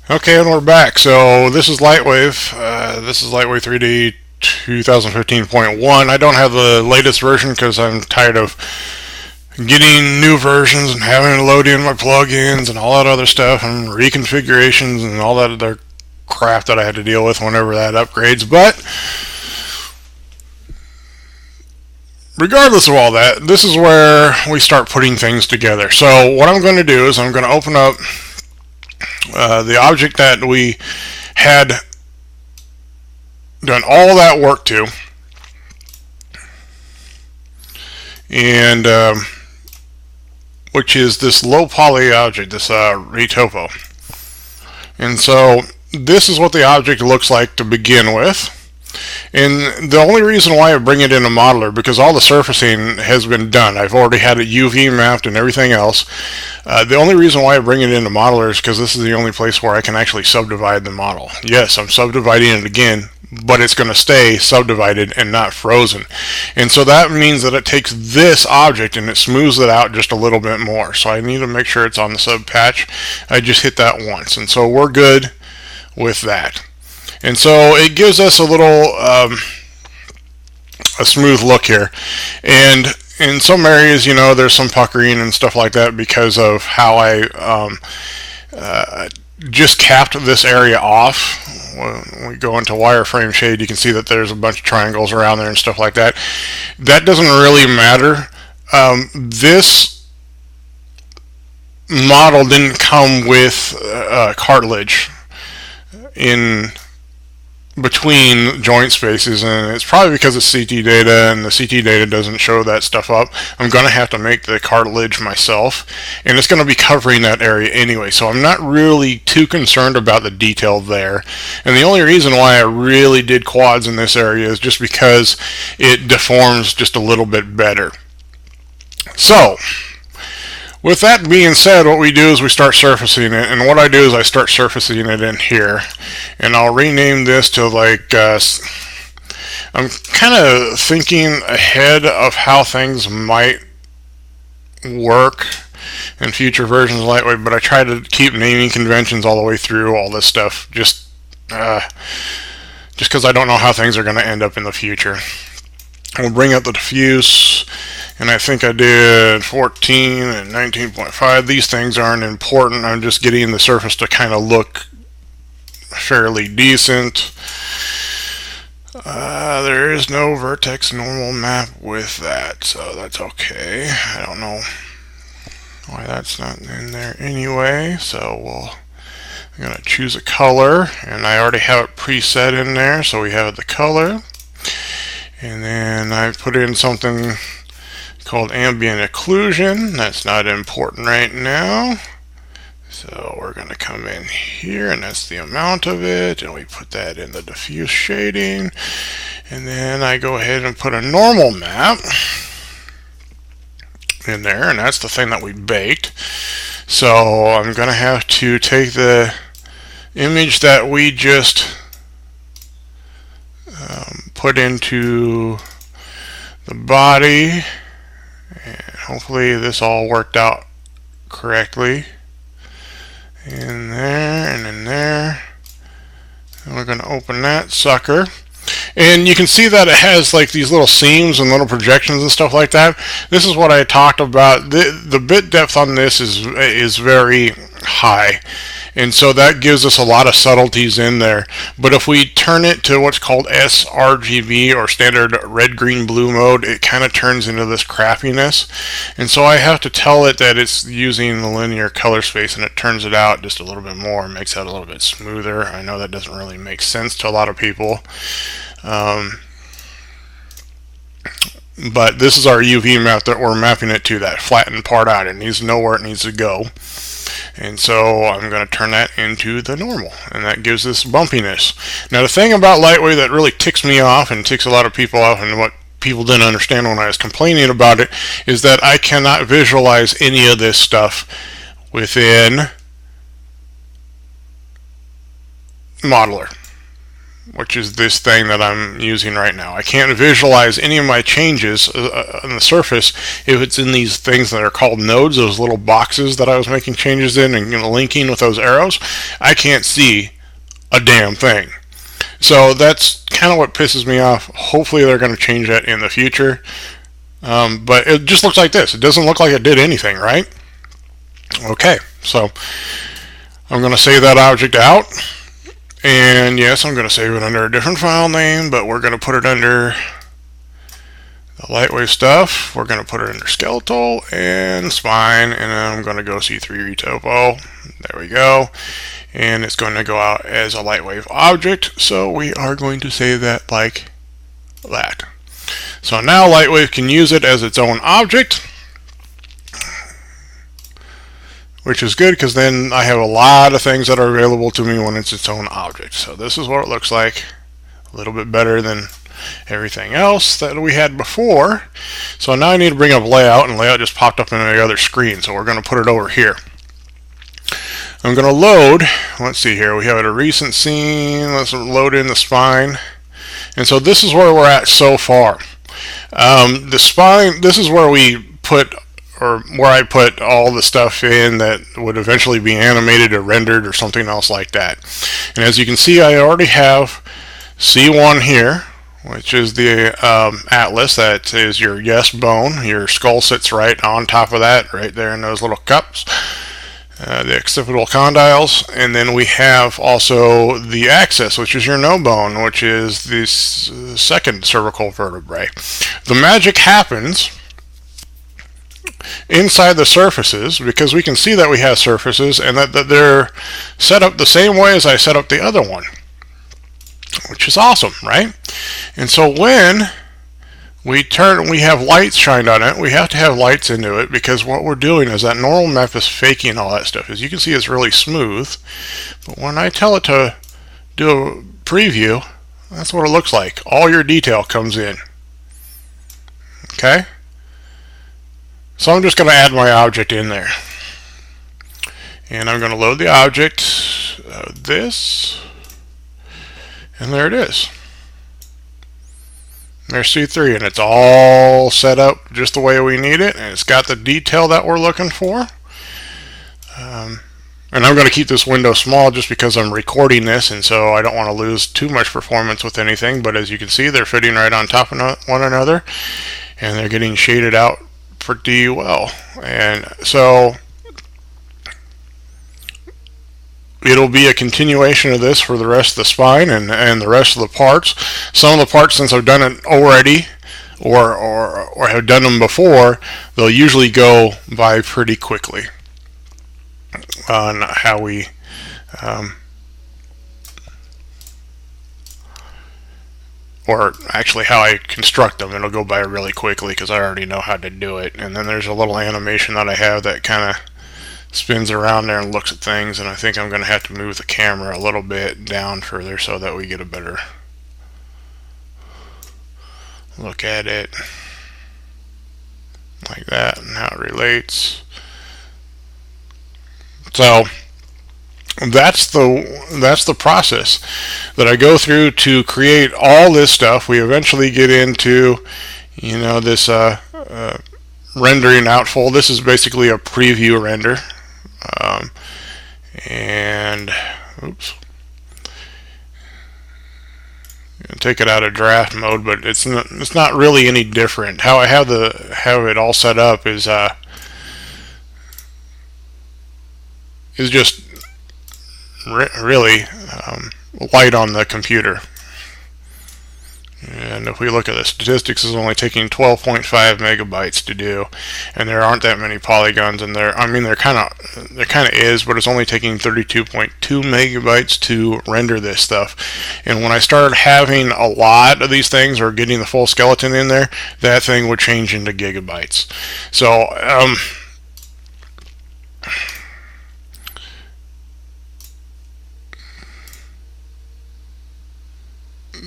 Okay, and we're back. So this is LightWave. This is LightWave 3D 2015.1. I don't have the latest version because I'm tired of getting new versions and having to load in my plugins and all that other stuff and reconfigurations and all that other crap that I had to deal with whenever that upgrades. But regardless of all that, this is where we start putting things together. So what I'm going to do is I'm going to open up the object that we had done all that work to, and which is this low poly object, this retopo. And so this is what the object looks like to begin with. And the only reason why I bring it in a modeler, because all the surfacing has been done. I've already had it UV mapped and everything else. The only reason why I bring it into modeler is because this is the only place where I can actually subdivide the model. Yes, I'm subdividing it again, but it's going to stay subdivided and not frozen. And so that means that it takes this object and it smooths it out just a little bit more. So I need to make sure it's on the sub patch. I just hit that once, and so we're good with that. And so it gives us a little a smooth look here. And in some areas, you know, there's some puckering and stuff like that because of how I just capped this area off. When we go into wireframe shade, you can see that there's a bunch of triangles around there and stuff like that. That doesn't really matter. This model didn't come with cartilage in between joint spaces, and it's probably because of CT data, and the CT data doesn't show that stuff up. I'm going to have to make the cartilage myself, and it's going to be covering that area anyway, so I'm not really too concerned about the detail there. And the only reason why I really did quads in this area is just because it deforms just a little bit better. So with that being said, what we do is we start surfacing it, and what I do is I start surfacing it in here, and I'll rename this to like, I'm kind of thinking ahead of how things might work in future versions of LightWave, but I try to keep naming conventions all the way through all this stuff, just because I don't know how things are going to end up in the future. We'll bring up the diffuse, and I think I did 14 and 19.5. These things aren't important. I'm just getting the surface to kind of look fairly decent. There is no vertex normal map with that, so that's okay. I don't know why that's not in there anyway, so I'm going to choose a color, and I already have it preset in there, so we have the color. And then I put in something called ambient occlusion. That's not important right now. So we're going to come in here, and that's the amount of it, and we put that in the diffuse shading. And then I go ahead and put a normal map in there, and that's the thing that we baked. So I'm going to have to take the image that we just put into the body, and hopefully this all worked out correctly. In there and in there, and we're going to open that sucker, and you can see that it has like these little seams and little projections and stuff like that. This is what I talked about. The bit depth on this is very high, and so that gives us a lot of subtleties in there. But if we turn it to what's called sRGB, or standard red, green, blue mode, it kind of turns into this crappiness. And so I have to tell it that it's using the linear color space, and it turns it out just a little bit more and makes it a little bit smoother. I know that doesn't really make sense to a lot of people. But this is our UV map that we're mapping it to, that flattened part out. It needs to know where it needs to go. And so I'm going to turn that into the normal, and that gives this bumpiness. Now the thing about LightWave that really ticks me off and ticks a lot of people off, and what people didn't understand when I was complaining about it, is that I cannot visualize any of this stuff within Modeler. which is this thing that I'm using right now. I can't visualize any of my changes on the surface if it's in these things that are called nodes, those little boxes that I was making changes in and linking with those arrows. I can't see a damn thing. So that's kind of what pisses me off. Hopefully they're going to change that in the future. But it just looks like this. It doesn't look like it did anything, right? Okay, so I'm going to save that object out. And yes, I'm going to save it under a different file name, but we're going to put it under the LightWave stuff. We're going to put it under skeletal and spine, and then I'm going to go C3 retopo. There we go. And it's going to go out as a LightWave object, so we are going to save that like that. So now LightWave can use it as its own object, which is good because then I have a lot of things that are available to me when it's its own object. So this is what it looks like, a little bit better than everything else that we had before. So now I need to bring up layout, and layout just popped up in the other screen, so we're going to put it over here. I'm going to load, let's see here, we have a recent scene, let's load in the spine. And so this is where we're at so far. The spine, this is where we put, or where I put all the stuff in that would eventually be animated or rendered or something else like that. And as you can see, I already have C1 here, which is the atlas. That is your yes bone. Your skull sits right on top of that, right there in those little cups. The occipital condyles, and then we have also the axis, which is your no bone, which is this second cervical vertebrae. The magic happens inside the surfaces because we can see that we have surfaces and that they're set up the same way as I set up the other one, which is awesome, right? And so when we have lights shined on it, we have to have lights into it because what we're doing is that normal map is faking all that stuff. As you can see, it's really smooth, but when I tell it to do a preview, that's what it looks like. All your detail comes in. Okay? So I'm just going to add my object in there. And I'm going to load the object, this, and there it is. There's C3, and it's all set up just the way we need it, and it's got the detail that we're looking for. And I'm going to keep this window small just because I'm recording this, and so I don't want to lose too much performance with anything, but as you can see, they're fitting right on top of one another, and they're getting shaded out pretty well. And so it'll be a continuation of this for the rest of the spine and the rest of the parts. Some of the parts, since I've done it already or have done them before, they'll usually go by pretty quickly on how we or actually how I construct them. It'll go by really quickly because I already know how to do it. And then there's a little animation that I have that kind of spins around there and looks at things, and I think I'm going to have to move the camera a little bit down further so that we get a better look at it, like that, and how it relates. So that's the process that I go through to create all this stuff. We eventually get into, you know, this rendering out full. This is basically a preview render. And oops, take it out of draft mode, but it's not really any different. How I have it all set up is just really light on the computer. And if we look at the statistics, it's only taking 12.5 megabytes to do, and there aren't that many polygons in there. I mean, there kind of is, but it's only taking 32.2 megabytes to render this stuff. And when I started having a lot of these things, or getting the full skeleton in there, that thing would change into gigabytes. So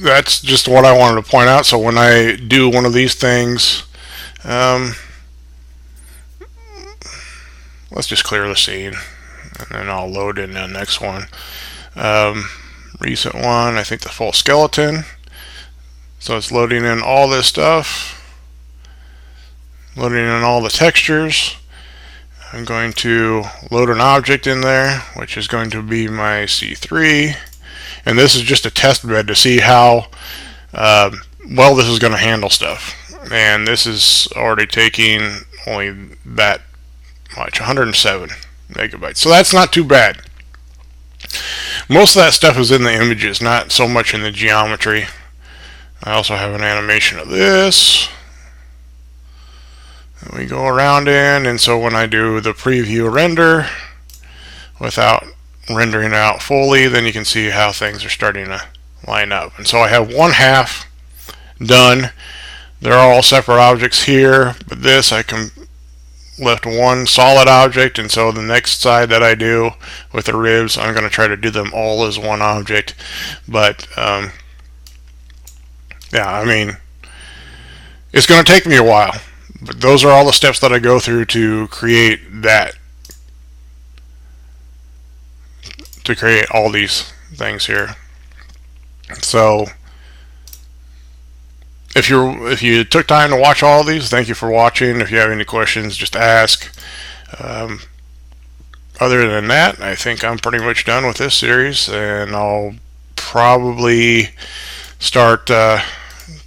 that's just what I wanted to point out. So when I do one of these things, let's just clear the scene, and then I'll load in the next one. recent one, I think the full skeleton. So it's loading in all this stuff, loading in all the textures. I'm going to load an object in there, which is going to be my C3, and this is just a test bed to see how well this is going to handle stuff. And this is already taking only that much, 107 megabytes, so that's not too bad. Most of that stuff is in the images, not so much in the geometry. I also have an animation of this that we go around in, and so when I do the preview render without rendering it out fully, then you can see how things are starting to line up. And so I have one half done. They're all separate objects here, but this I can left one solid object, and so the next side that I do with the ribs, I'm going to try to do them all as one object. But yeah, I mean, it's going to take me a while, but those are all the steps that I go through to create that, to create all these things here. So if you took time to watch all of these, thank you for watching. If you have any questions, just ask. Other than that, I think I'm pretty much done with this series, and I'll probably start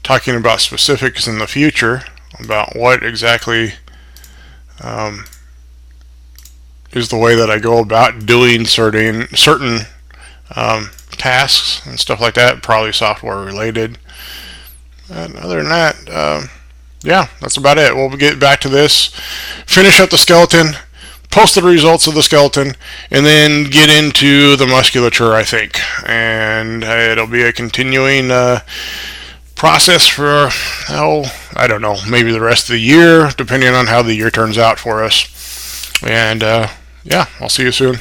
talking about specifics in the future about what exactly is the way that I go about doing certain tasks and stuff like that, probably software related. And other than that, yeah, that's about it. We'll get back to this, finish up the skeleton, post the results of the skeleton, and then get into the musculature, I think. And it'll be a continuing process for, I don't know, maybe the rest of the year, depending on how the year turns out for us. And yeah, I'll see you soon.